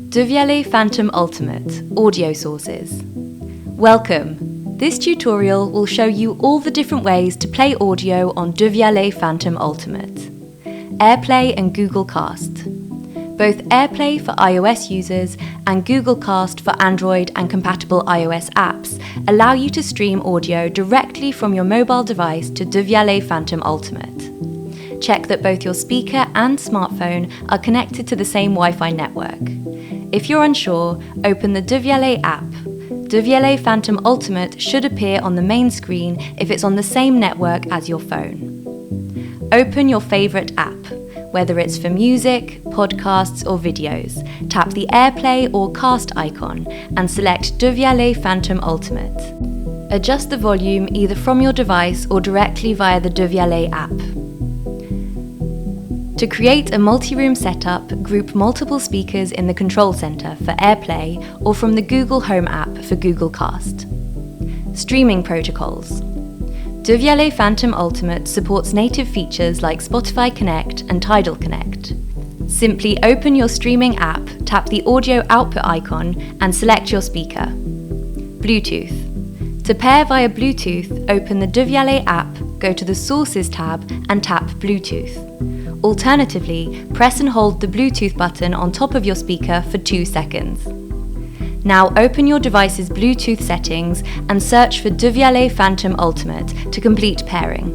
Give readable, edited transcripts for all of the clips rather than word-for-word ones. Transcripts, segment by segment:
Devialet Phantom Ultimate Audio Sources. Welcome! This tutorial will show you all the different ways to play audio on Devialet Phantom Ultimate. AirPlay and Google Cast. Both AirPlay for iOS users and Google Cast for Android and compatible iOS apps allow you to stream audio directly from your mobile device to Devialet Phantom Ultimate. Check that both your speaker and smartphone are connected to the same Wi-Fi network. If you're unsure, open the Devialet app. Devialet Phantom Ultimate should appear on the main screen if it's on the same network as your phone. Open your favourite app. Whether it's for music, podcasts or videos, tap the AirPlay or Cast icon and select Devialet Phantom Ultimate. Adjust the volume either from your device or directly via the Devialet app. To create a multi-room setup, group multiple speakers in the control center for AirPlay or from the Google Home app for Google Cast. Streaming protocols. Devialet Phantom Ultimate supports native features like Spotify Connect and Tidal Connect. Simply open your streaming app, tap the audio output icon and select your speaker. Bluetooth. To pair via Bluetooth, open the Devialet app, go to the Sources tab and tap Bluetooth. Alternatively, press and hold the Bluetooth button on top of your speaker for 2 seconds. Now open your device's Bluetooth settings and search for Devialet Phantom Ultimate to complete pairing.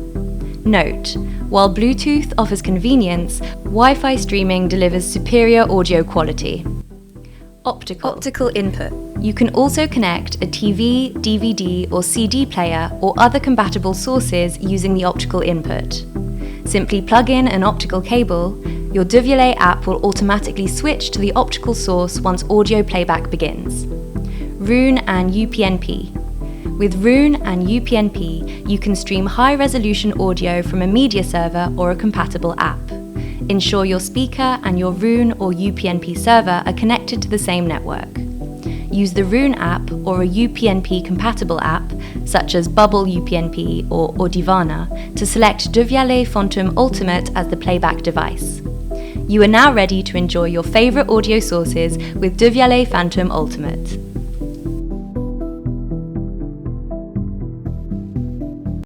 Note, while Bluetooth offers convenience, Wi-Fi streaming delivers superior audio quality. Optical input. You can also connect a TV, DVD or CD player or other compatible sources using the optical input. Simply plug in an optical cable. Your Devialet app will automatically switch to the optical source once audio playback begins. Roon and UPnP. With Roon and UPnP, you can stream high-resolution audio from a media server or a compatible app. Ensure your speaker and your Roon or UPnP server are connected to the same network. Use the Roon app or a UPnP-compatible app, such as Bubble UPnP or Audivana, to select Devialet Phantom Ultimate as the playback device. You are now ready to enjoy your favourite audio sources with Devialet Phantom Ultimate.